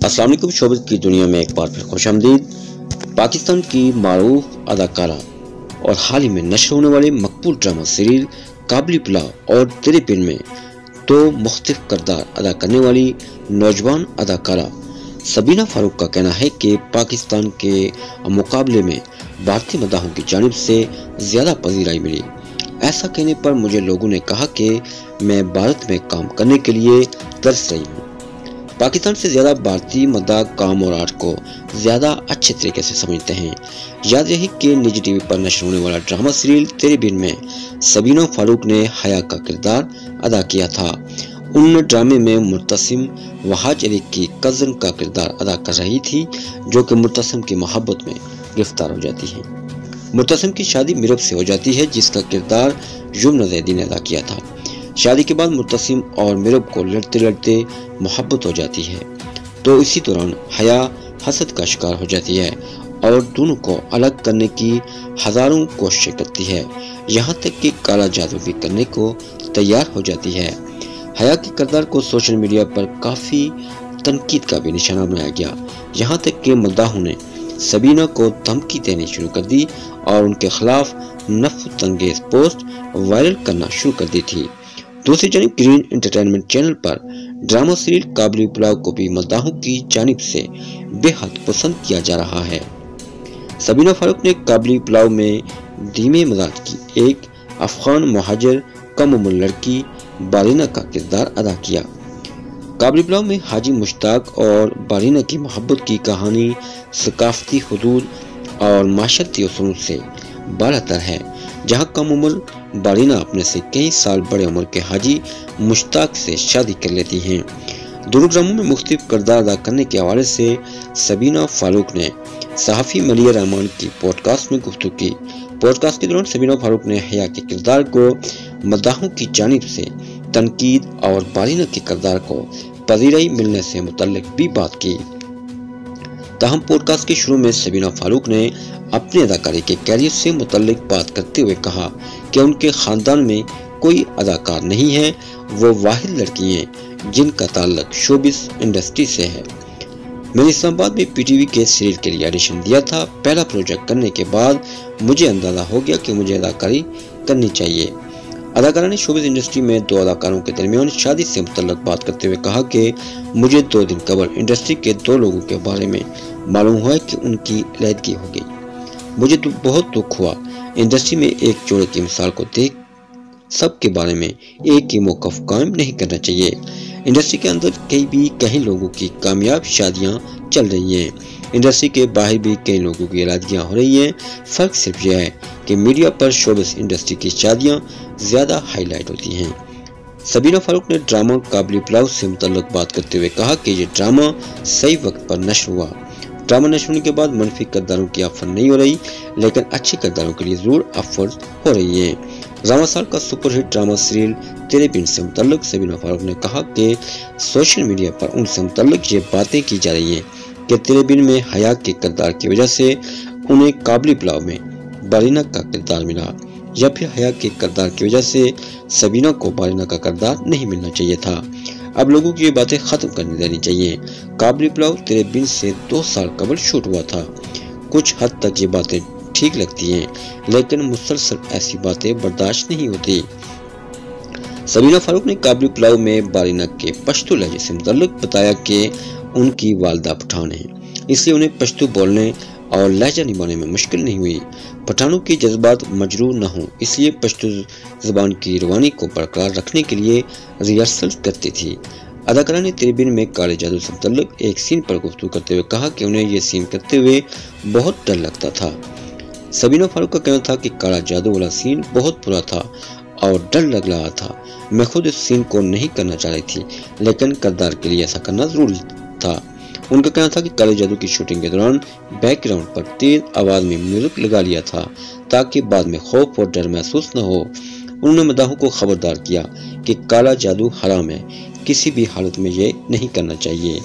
अस्सलाम वालेकुम। शोबिज़ की दुनिया में एक बार फिर खुश आमदीद। पाकिस्तान की मारूफ अदाकारा और हाल ही में नशर होने वाले मकबूल ड्रामा सीरियल काबली पुलाव और तेरे बिन में दो मुख्तलिफ किरदार अदा करने वाली नौजवान अदाकारा सबीना फारूक का कहना है कि पाकिस्तान के मुकाबले में भारतीय मदाहों की जानिब से ज्यादा पजीराई मिली। ऐसा कहने पर मुझे लोगों ने कहा कि मैं भारत में काम करने के लिए तरस रही हूँ। पाकिस्तान से ज्यादा भारतीय मदाह काम और आर्ट को ज्यादा अच्छे तरीके से समझते हैं। याद रही कि निजी टीवी पर नशर होने वाला ड्रामा सीरियल तेरे बिन में सबीना फारूक ने हया का किरदार अदा किया था। उन ड्रामे में मुर्तसिम वहाज अली की कजन का किरदार अदा कर रही थी, जो कि मुर्तसिम की मोहब्बत में गिरफ्तार हो जाती है। मुर्तसिम की शादी मिरब से हो जाती है, जिसका किरदार युमना ज़ैदी ने अदा किया था। शादी के बाद मुर्तसिम और मिरब को लड़ते लड़ते मोहब्बत हो जाती है, तो इसी दौरान हया हसद का शिकार हो जाती है और दोनों को अलग करने की हजारों कोशिशें करती है, यहाँ तक कि काला जादू भी करने को तैयार हो जाती है। हया के किरदार को सोशल मीडिया पर काफी तनकीद का भी निशाना बनाया गया, यहाँ तक कि मद्दाहों ने सबीना को धमकी देनी शुरू कर दी और उनके खिलाफ नफरत अंगेज पोस्ट वायरल करना शुरू कर दी थी। दूसरी जानिब ग्रीन एंटरटेनमेंट चैनल पर ड्रामा सीरियल काबली पुलाव को भी मद्दाहों की जानिब से बेहद पसंद किया जा रहा है। सबीना फारूक ने काबली पुलाव में धीमे मजाज की एक अफगान मुहाजिर कम उम्र लड़की बारीना का किरदार अदा किया। काबली पुलाव में हाजी मुश्ताक और बारीना की मोहब्बत की कहानी सकाफती हुदूद और माशरती उसूल से बालातर है, जहां कम उम्र बारीना अपने से कई साल बड़े उम्र के हाजी मुश्ताक से शादी कर लेती हैं। दोनों ड्रामों में मुख्तलिफ किरदार अदा करने के हवाले से सबीना फारूक ने सहाफ़ी मलिया रहमान की पॉडकास्ट में गुफ्तगू की। पॉडकास्ट के दौरान सबीना फारूक ने हया के किरदार को मद्दाहों की जानिब से तनकीद और बारीना के किरदार को पजीराई मिलने से मुतल्लिक भी बात की। ताहम पॉडकास्ट के शुरू में सबीना फारूक ने अपने अदाकारी के कैरियर से मुतल्लिक बात करते हुए कहा कि उनके खानदान में कोई अदाकार नहीं है, वो वाहिद लड़की हैं जिनका ताल्लुक शोबिज़ इंडस्ट्री से है। मैंने इस्लामाबाद में पीटीवी के सीरियल के लिए ऑडिशन दिया था। पहला प्रोजेक्ट करने के बाद मुझे अंदाजा हो गया कि मुझे अदाकारी करनी चाहिए। अदाकारा ने शोबिज़ इंडस्ट्री में दो अदाकारों के दरमियान शादी से मुतल्लिक बात करते हुए कहा कि मुझे 2 दिन कबल इंडस्ट्री के 2 लोगों के बारे में मालूम हुआ कि उनकी अलहदगी हो गई। मुझे बहुत दुख हुआ। इंडस्ट्री में एक जोड़े की मिसाल को देख सबके बारे में एक ही मौक़िफ़ कायम नहीं करना चाहिए। इंडस्ट्री के अंदर कई लोगों की कामयाब शादियां चल रही हैं, इंडस्ट्री के बाहर भी कई लोगों की अलहदगियां हो रही हैं। फर्क सिर्फ यह है कि मीडिया पर शोबिज़ इंडस्ट्री की शादियां ज्यादा हाईलाइट होती हैं। सबीना फारूक ने ड्रामा काबली पुलाव से मुतल्लिक बात करते हुए कहा कि ये ड्रामा सही वक्त पर नशर हुआ। ड्रामा नशर होने के बाद मनफी किरदारों की ऑफर नहीं हो रही, लेकिन अच्छे किरदारों के लिए जरूर ऑफर हो रही है। रवां साल का सुपरहिट ड्रामा सीरियल तेरे बिन से मुतल्लिक सबीना फारूक ने कहा कि सोशल मीडिया पर उनसे मुतल्लिक ये बातें की जा रही हैं कि तेरे बिन में हया के किरदार की वजह से उन्हें काबली पुलाव में बारीना का किरदार मिला, या फिर हया के किरदार की वजह से सबीना को बारीना का किरदार नहीं मिलना चाहिए था। अब लोगों की ये बातें खत्म करनी देनी चाहिए। काबली पुलाव तेरे बिन से 2 साल कबल शूट हुआ था। कुछ हद तक ये बातें ठीक लगती हैं, लेकिन मुसलसल ऐसी बातें बर्दाश्त नहीं होती। सबीना फारूक ने काबली पुलाव में बारीना के पश्तो लहजे से मुतल्लिक बताया कि उनकी वालदा पठान है, इसलिए उन्हें पश्तो बोलने और लहजा निभाने में मुश्किल नहीं हुई। पठानों के जज्बात मजरूह न हों, इसलिए पश्तो ज़बान की रवानी को बरकरार रखने के लिए रिहर्सल करती थी। अदाकारा ने तेरे बिन में काले जादू से मुतल्लिक एक सीन पर गुफ्तगू करते हुए कहा कि उन्हें यह सीन करते हुए बहुत डर लगता था। सबीना फारूक का कहना था कि काला जादू वाला सीन बहुत बुरा था और डर लग रहा था। मैं खुद इस सीन को नहीं करना चाह रही थी, लेकिन किरदार के लिए ऐसा करना जरूरी था। उनका कहना था कि काले जादू की शूटिंग के दौरान बैकग्राउंड पर तेज आवाज में म्यूजिक लगा लिया था ताकि बाद में खौफ और डर महसूस न हो। उन्होंने मदाहों को खबरदार किया कि काला जादू हराम है, किसी भी हालत में ये नहीं करना चाहिए।